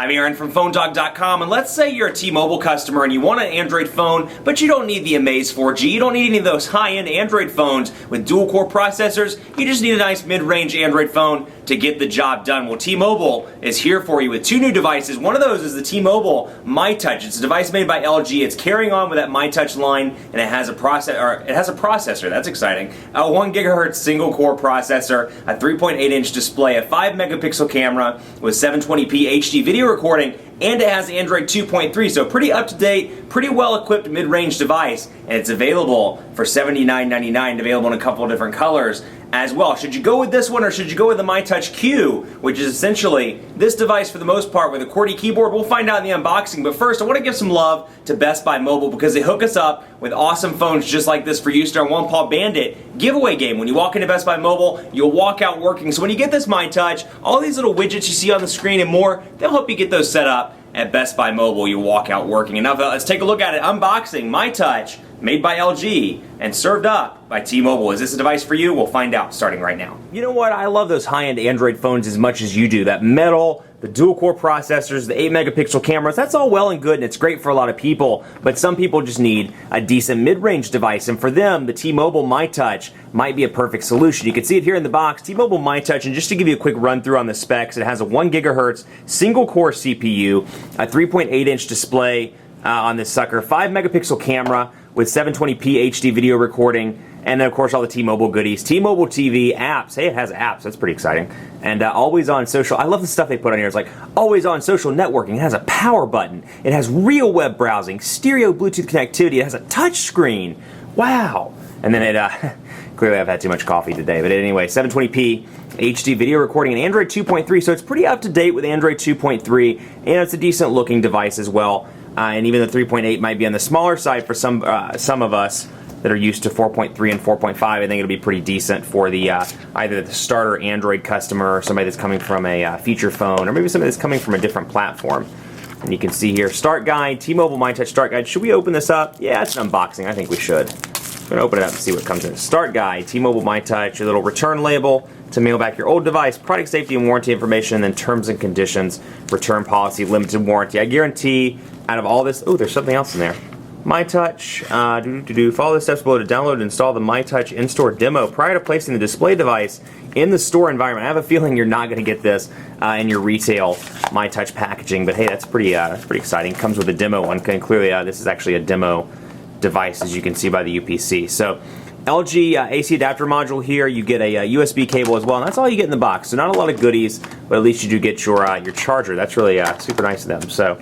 I'm Aaron from PhoneDog.com, and let's say you're a T-Mobile customer and you want an Android phone, but you don't need the Amaze 4G, you don't need any of those high-end Android phones with dual-core processors, you just need a nice mid-range Android phone to get the job done. Well, T-Mobile is here for you with two new devices. One of those is the T-Mobile myTouch. It's a device made by LG. It's carrying on with that myTouch line, and it has a processor. That's exciting. A 1 GHz single-core processor, a 3.8-inch display, a 5-megapixel camera with 720p HD video recording, and it has Android 2.3, so pretty up-to-date, pretty well-equipped mid-range device, and it's available for $79.99, available in a couple of different colors as well. Should you go with this one or should you go with the myTouch Q, which is essentially this device for the most part with a QWERTY keyboard? We'll find out in the unboxing, but first I want to give some love to Best Buy Mobile because they hook us up with awesome phones just like this for you. Star One Paw Bandit giveaway game. When you walk into Best Buy Mobile, you'll walk out working. So when you get this myTouch, all these little widgets you see on the screen and more, they'll help you get those set up at Best Buy Mobile. You walk out working. And now let's take a look at it. Unboxing myTouch, made by LG and served up by T-Mobile. Is this a device for you? We'll find out starting right now. You know what? I love those high-end Android phones as much as you do. That metal, the dual-core processors, the 8-megapixel cameras, that's all well and good and it's great for a lot of people, but some people just need a decent mid-range device, and for them, the T-Mobile myTouch might be a perfect solution. You can see it here in the box, T-Mobile myTouch, and just to give you a quick run-through on the specs, it has a 1 GHz single-core CPU, a 3.8-inch display on this sucker, 5-megapixel camera with 720p HD video recording, and then of course all the T-Mobile goodies, T-Mobile TV, apps. Hey, it has apps, that's pretty exciting. And always on social, I love the stuff they put on here. It's like always on social networking. It has a power button. It has real web browsing, stereo Bluetooth connectivity. It has a touch screen. Wow. And then it, clearly I've had too much coffee today, but anyway, 720p HD video recording and Android 2.3, so it's pretty up to date with Android 2.3, and it's a decent looking device as well. And even the 3.8 might be on the smaller side for some of us that are used to 4.3 and 4.5. I think it'll be pretty decent for the either the starter Android customer or somebody that's coming from a feature phone, or maybe somebody that's coming from a different platform. And you can see here, Start Guide, T-Mobile myTouch Start Guide. Should we open this up? Yeah, it's an unboxing. I think we should. We're going to open it up and see what comes in. Start Guide, T-Mobile myTouch, your little return label to mail back your old device, product safety and warranty information, and then terms and conditions, return policy, limited warranty. I guarantee out of all this, oh, there's something else in there. myTouch, follow the steps below to download and install the myTouch in-store demo prior to placing the display device in the store environment. I have a feeling you're not going to get this in your retail myTouch packaging, but hey, that's pretty exciting. Comes with a demo one, and clearly this is actually a demo device, as you can see by the UPC. So LG AC adapter module here. You get a USB cable as well, and that's all you get in the box. So not a lot of goodies, but at least you do get your charger. That's really super nice of them. So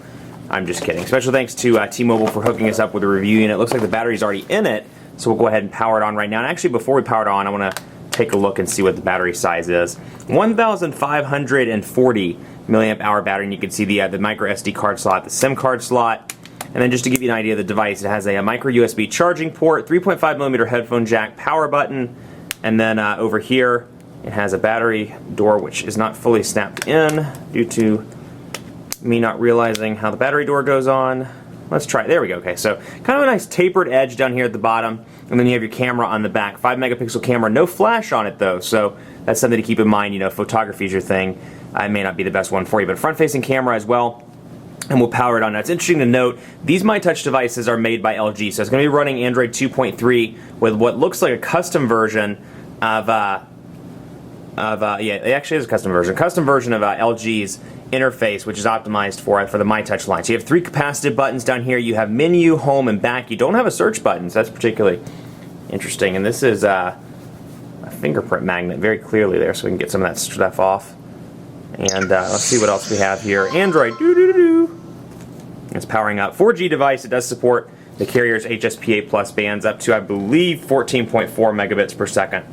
I'm just kidding. Special thanks to T-Mobile for hooking us up with a review unit. It looks like the battery's already in it, so we'll go ahead and power it on right now. And actually, before we power it on, I want to take a look and see what the battery size is. 1,540 milliamp hour battery, and you can see the micro SD card slot, the SIM card slot. And then just to give you an idea of the device, it has a micro USB charging port, 3.5 millimeter headphone jack, power button, and then over here it has a battery door which is not fully snapped in due to me not realizing how the battery door goes on. Let's try it. There we go. Okay, so kind of a nice tapered edge down here at the bottom, and then you have your camera on the back. 5-megapixel camera, no flash on it though, so that's something to keep in mind. You know, photography is your thing. It may not be the best one for you, but front-facing camera as well. And we'll power it on. Now, it's interesting to note, these myTouch devices are made by LG, so it's going to be running Android 2.3 with what looks like a custom version of yeah, it actually is a custom version of LG's interface, which is optimized for the myTouch line. So you have 3 capacitive buttons down here. You have menu, home, and back. You don't have a search button, so that's particularly interesting. And this is a fingerprint magnet very clearly there, so we can get some of that stuff off. And let's see what else we have here. Android, it's powering up. 4G device. It does support the carrier's HSPA plus bands up to, I believe, 14.4 megabits per second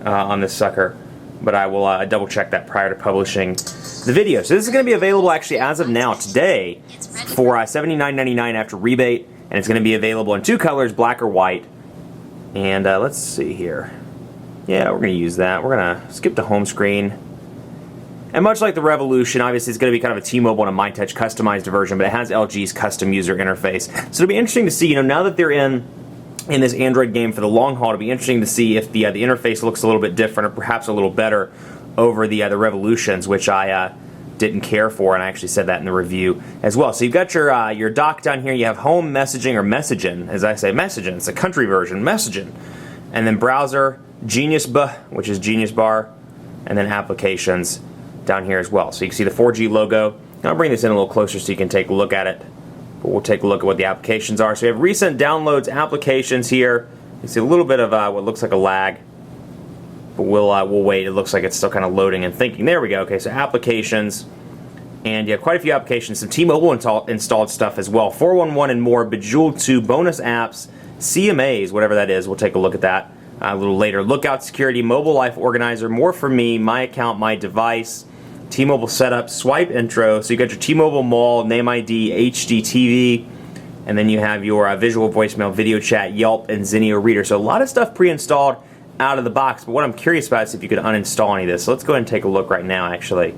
on this sucker. But I will double check that prior to publishing the video. So this is going to be available actually as of now, today, for $79.99 after rebate. And it's going to be available in 2 colors, black or white. And let's see here. Yeah, we're going to use that. We're going to skip the home screen. And much like the Revolution, obviously it's going to be kind of a T-Mobile and a myTouch customized version, but it has LG's custom user interface. So it'll be interesting to see, you know, now that they're in this Android game for the long haul, it'll be interesting to see if the interface looks a little bit different or perhaps a little better over the Revolutions, which I didn't care for, and I actually said that in the review as well. So you've got your dock down here. You have home, messaging, or messaging, as I say, messaging. It's a country version, messaging. And then browser, Genius B, which is Genius Bar, and then applications down here as well. So you can see the 4G logo. I'll bring this in a little closer so you can take a look at it. But we'll take a look at what the applications are. So we have recent downloads, applications here. You see a little bit of what looks like a lag. But we'll wait. It looks like it's still kind of loading and thinking. There we go. Okay, so applications. And you have quite a few applications. Some T-Mobile installed stuff as well. 411 and more, Bejeweled 2, bonus apps, Amaze, whatever that is. We'll take a look at that a little later. Lookout Security, Mobile Life Organizer, More for Me, My Account, My Device, T-Mobile Setup, Swipe Intro. So you got your T-Mobile Mall, Name ID, HD TV, and then you have your visual voicemail, video chat, Yelp, and Zenio Reader. So a lot of stuff pre-installed out of the box, but what I'm curious about is if you could uninstall any of this. So let's go ahead and take a look right now, actually,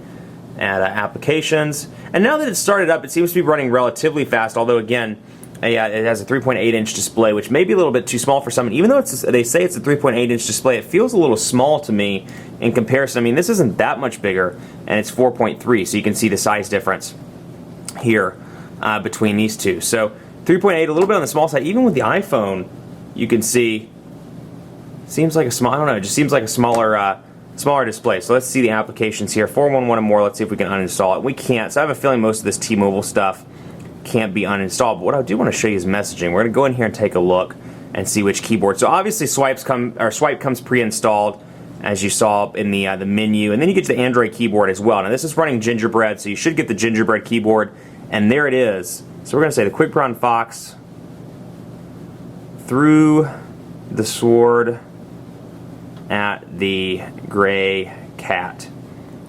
at applications. And now that it's started up, it seems to be running relatively fast, although, again, it has a 3.8-inch display, which may be a little bit too small for someone. Even though they say it's a 3.8-inch display, it feels a little small to me in comparison. I mean, this isn't that much bigger, and it's 4.3, so you can see the size difference here between these two. So 3.8, a little bit on the small side. Even with the iPhone, you can see, seems like a small, I don't know, it just seems like a smaller display. So let's see the applications here. 411 and more, let's see if we can uninstall it. We can't, so I have a feeling most of this T-Mobile stuff can't be uninstalled. But what I do want to show you is messaging. We're going to go in here and take a look and see which keyboard. So obviously Swipe comes pre-installed, as you saw in the menu, and then you get to the Android keyboard as well. Now this is running Gingerbread, so you should get the Gingerbread keyboard, and there it is. So we're going to say the Quick Brown Fox, through the sword at the gray cat.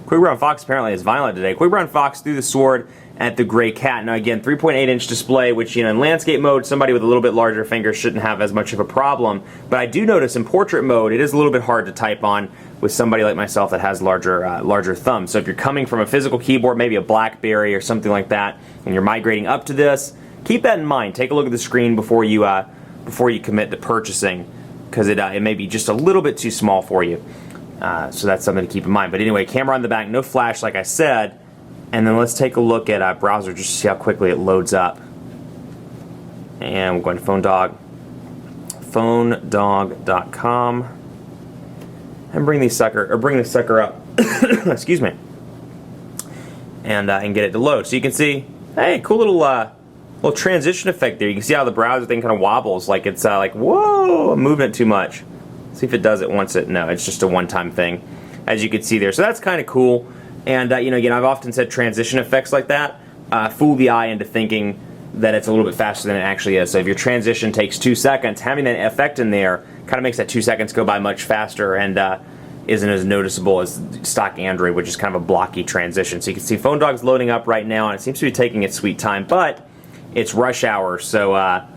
Quick Brown Fox apparently is violent today. Quick Brown Fox through the sword at the gray cat. Now again, 3.8-inch display, which, you know, in landscape mode, somebody with a little bit larger fingers shouldn't have as much of a problem. But I do notice in portrait mode, it is a little bit hard to type on with somebody like myself that has larger thumbs. So if you're coming from a physical keyboard, maybe a BlackBerry or something like that, and you're migrating up to this, keep that in mind. Take a look at the screen before you commit to purchasing, because it may be just a little bit too small for you. So that's something to keep in mind. But anyway, camera on the back, no flash, like I said. And then let's take a look at browser just to see how quickly it loads up. And we're going to phonedog.com, and bring this sucker up. Excuse me. And get it to load. So you can see, hey, cool little transition effect there. You can see how the browser thing kind of wobbles, like it's like, whoa, I'm moving it too much. See if it does it once. No, it's just a one-time thing, as you can see there. So that's kind of cool. And you know, again, I've often said transition effects like that fool the eye into thinking that it's a little bit faster than it actually is. So if your transition takes 2 seconds, having that effect in there kind of makes that 2 seconds go by much faster, and isn't as noticeable as stock Android, which is kind of a blocky transition. So you can see Phone Dog's loading up right now, and it seems to be taking its sweet time, but it's rush hour, so I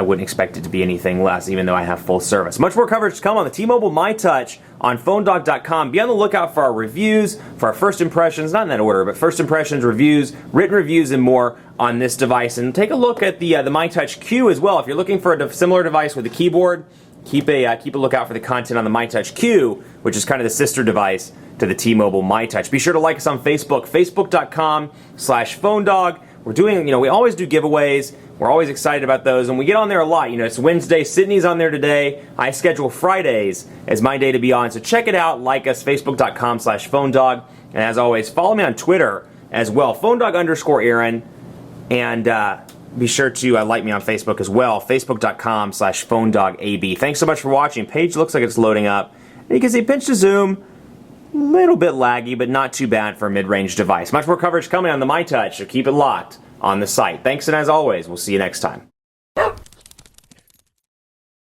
wouldn't expect it to be anything less, even though I have full service. Much more coverage to come on the T-Mobile myTouch on phonedog.com. Be on the lookout for our reviews, for our first impressions, not in that order, but first impressions, reviews, written reviews, and more on this device. And take a look at the myTouch Q as well. If you're looking for a similar device with a keyboard, keep a lookout for the content on the myTouch Q, which is kind of the sister device to the T-Mobile myTouch. Be sure to like us on Facebook, facebook.com/phonedog. We're doing, we always do giveaways. We're always excited about those, and we get on there a lot. It's Wednesday. Sydney's on there today. I schedule Fridays as my day to be on, so check it out. Like us, facebook.com/phonedog. And as always, follow me on Twitter as well, phonedog_Aaron. And be sure to like me on Facebook as well, facebook.com/phonedogab. Thanks so much for watching. Page looks like it's loading up. And you can see pinch to zoom. A little bit laggy, but not too bad for a mid-range device. Much more coverage coming on the myTouch, so keep it locked on the site. Thanks, and as always, we'll see you next time.